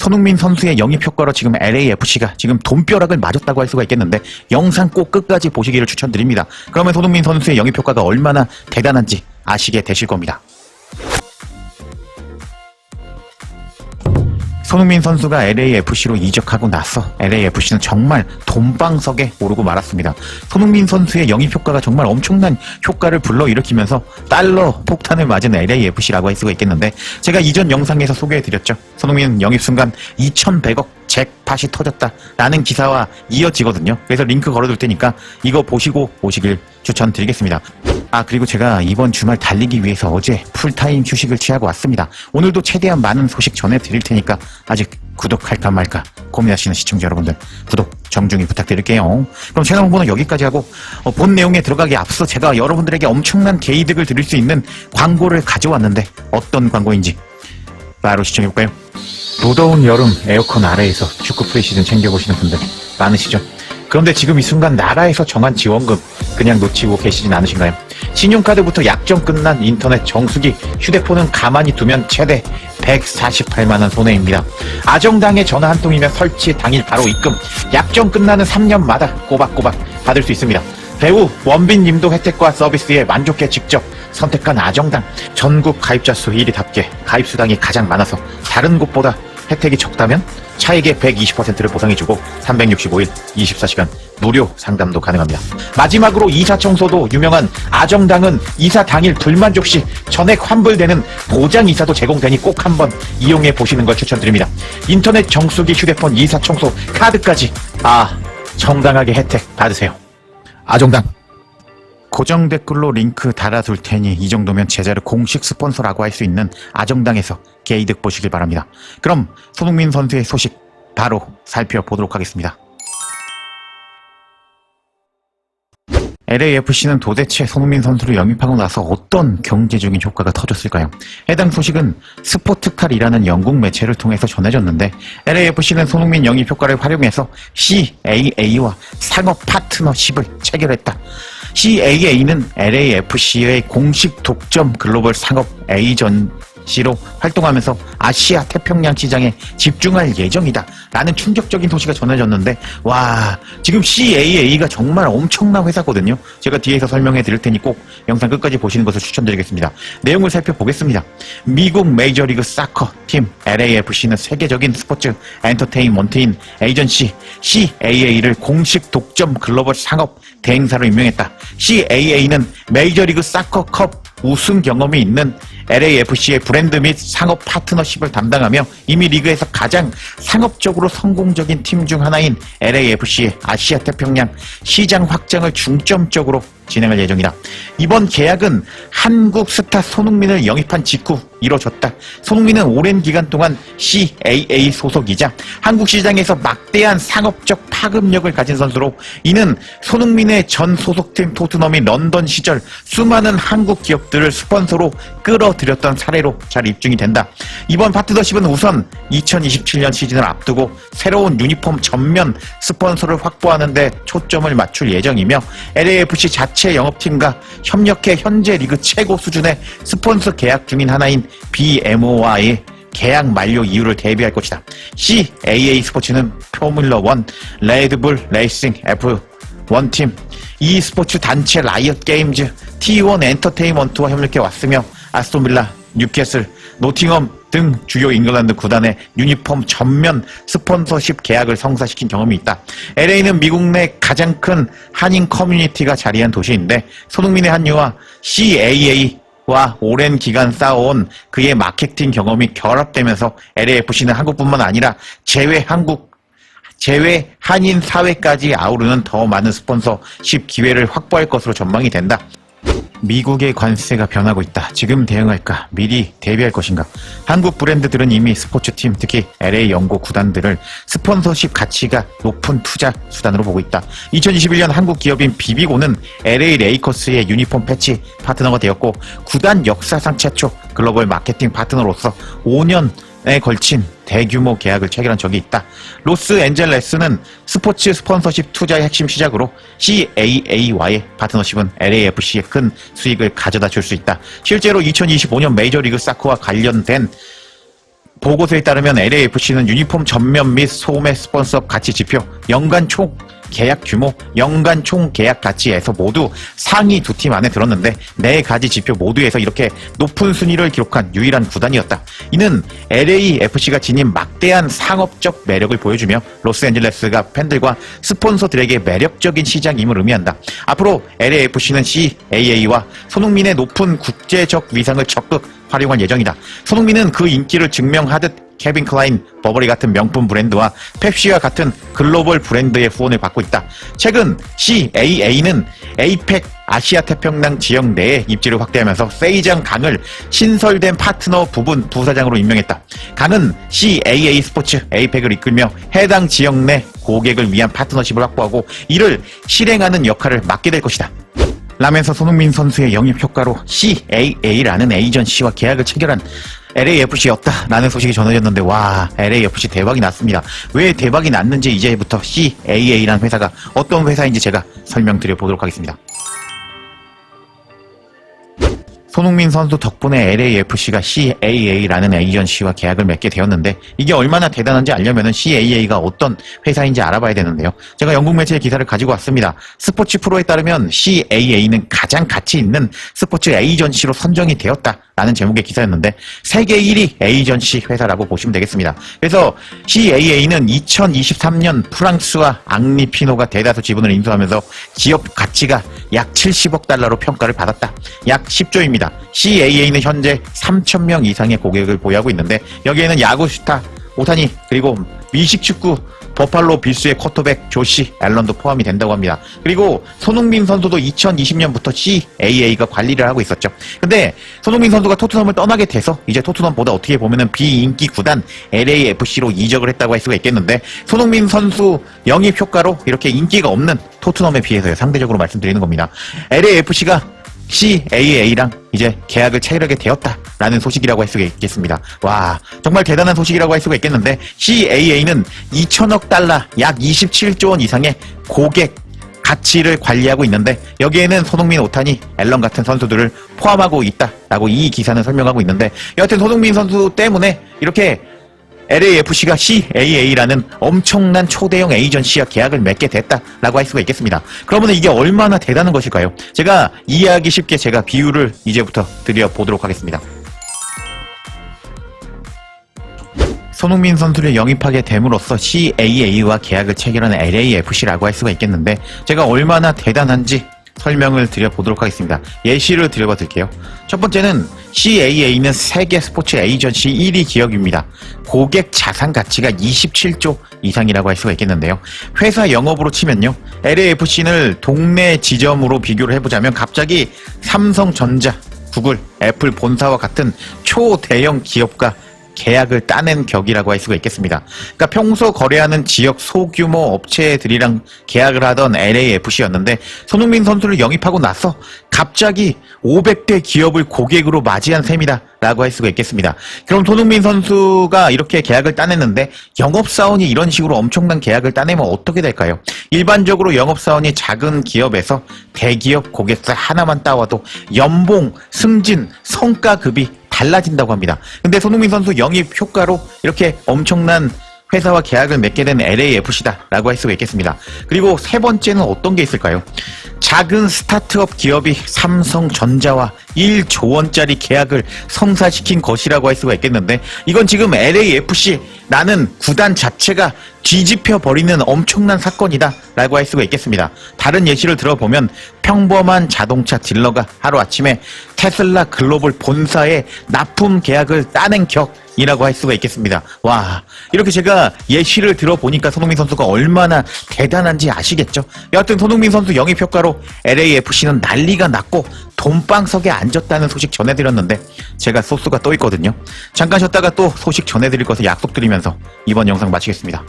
손흥민 선수의 영입 효과로 지금 LAFC가 지금 돈벼락을 맞았다고 할 수가 있겠는데 영상 꼭 끝까지 보시기를 추천드립니다. 그러면 손흥민 선수의 영입 효과가 얼마나 대단한지 아시게 되실 겁니다. 손흥민 선수가 LAFC로 이적하고 나서 LAFC는 정말 돈방석에 오르고 말았습니다. 손흥민 선수의 영입 효과가 정말 엄청난 효과를 불러일으키면서 달러 폭탄을 맞은 LAFC라고 할 수가 있겠는데 제가 이전 영상에서 소개해드렸죠. 손흥민 영입 순간 2,100억 잭팟이 터졌다라는 기사와 이어지거든요. 그래서 링크 걸어둘 테니까 이거 보시고 오시길 추천드리겠습니다. 그리고 제가 이번 주말 달리기 위해서 어제 풀타임 휴식을 취하고 왔습니다. 오늘도 최대한 많은 소식 전해드릴 테니까 아직 구독할까 말까 고민하시는 시청자 여러분들 구독 정중히 부탁드릴게요. 그럼 채널 홍보는 여기까지 하고 본 내용에 들어가기 앞서 제가 여러분들에게 엄청난 개이득을 드릴 수 있는 광고를 가져왔는데 어떤 광고인지 바로 시청해볼까요? 무더운 여름 에어컨 아래에서 축구 프리시즌 챙겨보시는 분들 많으시죠? 그런데 지금 이 순간 나라에서 정한 지원금 그냥 놓치고 계시진 않으신가요? 신용카드부터 약정 끝난 인터넷 정수기, 휴대폰은 가만히 두면 최대 148만원 손해입니다. 아정당에 전화 한 통이면 설치 당일 바로 입금, 약정 끝나는 3년마다 꼬박꼬박 받을 수 있습니다. 배우 원빈님도 혜택과 서비스에 만족해 직접 선택한 아정당. 전국 가입자 수 1위답게 가입수당이 가장 많아서 다른 곳보다 혜택이 적다면 차액의 120%를 보상해주고 365일 24시간 무료 상담도 가능합니다. 마지막으로 이사 청소도 유명한 아정당은 이사 당일 불만족 시 전액 환불되는 보장 이사도 제공되니 꼭 한번 이용해 보시는 걸 추천드립니다. 인터넷 정수기, 휴대폰, 이사 청소, 카드까지 정당하게 혜택 받으세요. 아정당. 고정 댓글로 링크 달아둘 테니 이 정도면 제자를 공식 스폰서라고 할 수 있는 아정당에서 개이득 보시길 바랍니다. 그럼 손흥민 선수의 소식 바로 살펴보도록 하겠습니다. LAFC는 도대체 손흥민 선수를 영입하고 나서 어떤 경제적인 효과가 터졌을까요? 해당 소식은 스포트칼이라는 영국 매체를 통해서 전해졌는데 LAFC는 손흥민 영입 효과를 활용해서 CAA와 상업 파트너십을 체결했다. CAA는 LAFC의 공식 독점 글로벌 상업 에이전시로 활동하면서 아시아 태평양 시장에 집중할 예정이다 라는 충격적인 소식가 전해졌는데 지금 CAA가 정말 엄청난 회사거든요. 제가 뒤에서 설명해 드릴 테니 꼭 영상 끝까지 보시는 것을 추천드리겠습니다. 내용을 살펴보겠습니다. 미국 메이저리그 사커 팀 LAFC는 세계적인 스포츠 엔터테인먼트인 에이전시 CAA를 공식 독점 글로벌 상업 대행사로 임명했다. CAA는 메이저리그 사커컵 우승 경험이 있는 LAFC의 브랜드 및 상업 파트너십을 담당하며 이미 리그에서 가장 상업적으로 성공적인 팀 중 하나인 LAFC의 아시아 태평양 시장 확장을 중점적으로 진행할 예정이다. 이번 계약은 한국 스타 손흥민을 영입한 직후 이뤄졌다. 손흥민은 오랜 기간 동안 CAA 소속이자 한국 시장에서 막대한 상업적 파급력을 가진 선수로 이는 손흥민의 전 소속팀 토트넘이 런던 시절 수많은 한국 기업들을 스폰서로 끌어들였던 사례로 잘 입증이 된다. 이번 파트너십은 우선 2027년 시즌을 앞두고 새로운 유니폼 전면 스폰서를 확보하는 데 초점을 맞출 예정이며 LAFC 자체 영업팀과 협력해 현재 리그 최고 수준의 스폰서 계약 중인 하나인 BMO와의 계약 만료 이유를 대비할 것이다. CAA 스포츠는 포뮬러1, 레드불 레이싱 F1팀, e스포츠 단체 라이엇 게임즈, T1 엔터테인먼트와 협력해 왔으며 아스톤빌라, 뉴캐슬, 노팅엄 등 주요 잉글랜드 구단의 유니폼 전면 스폰서십 계약을 성사시킨 경험이 있다. LA는 미국 내 가장 큰 한인 커뮤니티가 자리한 도시인데 손흥민의 합류와 CAA와 오랜 기간 쌓아온 그의 마케팅 경험이 결합되면서 LAFC는 한국뿐만 아니라 제외 한인 사회까지 아우르는 더 많은 스폰서십 기회를 확보할 것으로 전망이 된다. 미국의 관세가 변하고 있다. 지금 대응할까? 미리 대비할 것인가? 한국 브랜드들은 이미 스포츠팀, 특히 LA 연고 구단들을 스폰서십 가치가 높은 투자 수단으로 보고 있다. 2021년 한국 기업인 비비고는 LA 레이커스의 유니폼 패치 파트너가 되었고 구단 역사상 최초 글로벌 마케팅 파트너로서 5년에 걸친 대규모 계약을 체결한 적이 있다. 로스앤젤레스는 스포츠 스폰서십 투자의 핵심 시작으로 CAA와의 파트너십은 LAFC에 큰 수익을 가져다 줄 수 있다. 실제로 2025년 메이저리그 사커와 관련된 보고서에 따르면 LAFC는 유니폼 전면 및 소매 스폰서 가치 지표, 연간 총 계약 규모, 연간 총 계약 가치에서 모두 상위 두 팀 안에 들었는데 네 가지 지표 모두에서 이렇게 높은 순위를 기록한 유일한 구단이었다. 이는 LAFC가 지닌 막대한 상업적 매력을 보여주며 로스앤젤레스가 팬들과 스폰서들에게 매력적인 시장임을 의미한다. 앞으로 LAFC는 CAA와 손흥민의 높은 국제적 위상을 적극 활용할 예정이다. 손흥민은 그 인기를 증명하듯 케빈 클라인, 버버리 같은 명품 브랜드와 펩시와 같은 글로벌 브랜드의 후원을 받고 있다. 최근 CAA는 APEC 아시아 태평양 지역 내에 입지를 확대하면서 세이장 강을 신설된 파트너 부분 부사장으로 임명했다. 강은 CAA 스포츠 APEC을 이끌며 해당 지역 내 고객을 위한 파트너십을 확보하고 이를 실행하는 역할을 맡게 될 것이다. 라면서 손흥민 선수의 영입 효과로 CAA라는 에이전시와 계약을 체결한 LAFC였다라는 소식이 전해졌는데 와, LAFC 대박이 났습니다. 왜 대박이 났는지 이제부터 CAA라는 회사가 어떤 회사인지 제가 설명드려 보도록 하겠습니다. 손흥민 선수 덕분에 LAFC가 CAA라는 에이전시와 계약을 맺게 되었는데 이게 얼마나 대단한지 알려면 CAA가 어떤 회사인지 알아봐야 되는데요. 제가 영국 매체의 기사를 가지고 왔습니다. 스포츠 프로에 따르면 CAA는 가장 가치 있는 스포츠 에이전시로 선정이 되었다라는 제목의 기사였는데 세계 1위 에이전시 회사라고 보시면 되겠습니다. 그래서 CAA는 2023년 프랑스와 앙리 피노가 대다수 지분을 인수하면서 기업 가치가 약 70억 달러로 평가를 받았다. 약 10조입니다. CAA는 현재 3,000명 이상의 고객을 보유하고 있는데 여기에는 야구 스타 오타니 그리고 미식축구 버팔로 빌스의 쿼터백 조시 앨런도 포함이 된다고 합니다. 그리고 손흥민 선수도 2020년부터 CAA가 관리를 하고 있었죠. 근데 손흥민 선수가 토트넘을 떠나게 돼서 이제 토트넘보다 어떻게 보면은 비인기 구단 LAFC로 이적을 했다고 할 수가 있겠는데 손흥민 선수 영입 효과로 이렇게 인기가 없는 토트넘에 비해서요. 상대적으로 말씀드리는 겁니다. LAFC가 CAA랑 이제 계약을 체결하게 되었다라는 소식이라고 할 수가 있겠습니다. 와, 정말 대단한 소식이라고 할 수가 있겠는데 CAA는 2천억 달러 약 27조 원 이상의 고객 가치를 관리하고 있는데 여기에는 손흥민, 오타니, 앨런 같은 선수들을 포함하고 있다라고 이 기사는 설명하고 있는데 여하튼 손흥민 선수 때문에 이렇게 LAFC가 CAA라는 엄청난 초대형 에이전시와 계약을 맺게 됐다라고 할 수가 있겠습니다. 그러면 이게 얼마나 대단한 것일까요? 제가 이해하기 쉽게 제가 비유를 이제부터 드려보도록 하겠습니다. 손흥민 선수를 영입하게 됨으로써 CAA와 계약을 체결한 LAFC라고 할 수가 있겠는데 제가 얼마나 대단한지 설명을 드려보도록 하겠습니다. 예시를 드려봐 드릴게요. 첫 번째는 CAA는 세계 스포츠 에이전시 1위 기업입니다. 고객 자산 가치가 27조 이상이라고 할 수가 있겠는데요. 회사 영업으로 치면요. LAFC를 동네 지점으로 비교를 해보자면 갑자기 삼성전자, 구글, 애플 본사와 같은 초대형 기업과 계약을 따낸 격이라고 할 수가 있겠습니다. 그러니까 평소 거래하는 지역 소규모 업체들이랑 계약을 하던 LAFC였는데 손흥민 선수를 영입하고 나서 갑자기 500대 기업을 고객으로 맞이한 셈이다 라고 할 수가 있겠습니다. 그럼 손흥민 선수가 이렇게 계약을 따냈는데 영업사원이 이런 식으로 엄청난 계약을 따내면 어떻게 될까요? 일반적으로 영업사원이 작은 기업에서 대기업 고객사 하나만 따와도 연봉, 승진, 성과급이 달라진다고 합니다. 근데 손흥민 선수 영입 효과로 이렇게 엄청난 회사와 계약을 맺게 된 LAFC다라고 할 수가 있겠습니다. 그리고 세 번째는 어떤 게 있을까요? 작은 스타트업 기업이 삼성전자와 1조 원짜리 계약을 성사시킨 것이라고 할 수가 있겠는데 이건 지금 LAFC라는 구단 자체가 뒤집혀 버리는 엄청난 사건이다 라고 할 수가 있겠습니다. 다른 예시를 들어보면 평범한 자동차 딜러가 하루아침에 테슬라 글로벌 본사에 납품 계약을 따낸 격이라고 할 수가 있겠습니다. 와, 이렇게 제가 예시를 들어보니까 손흥민 선수가 얼마나 대단한지 아시겠죠? 여하튼 손흥민 선수 영입 효과로 LAFC는 난리가 났고 돈방석에 앉았다는 소식 전해드렸는데 제가 소스가 또 있거든요. 잠깐 쉬었다가 또 소식 전해드릴 것을 약속드리면서 이번 영상 마치겠습니다.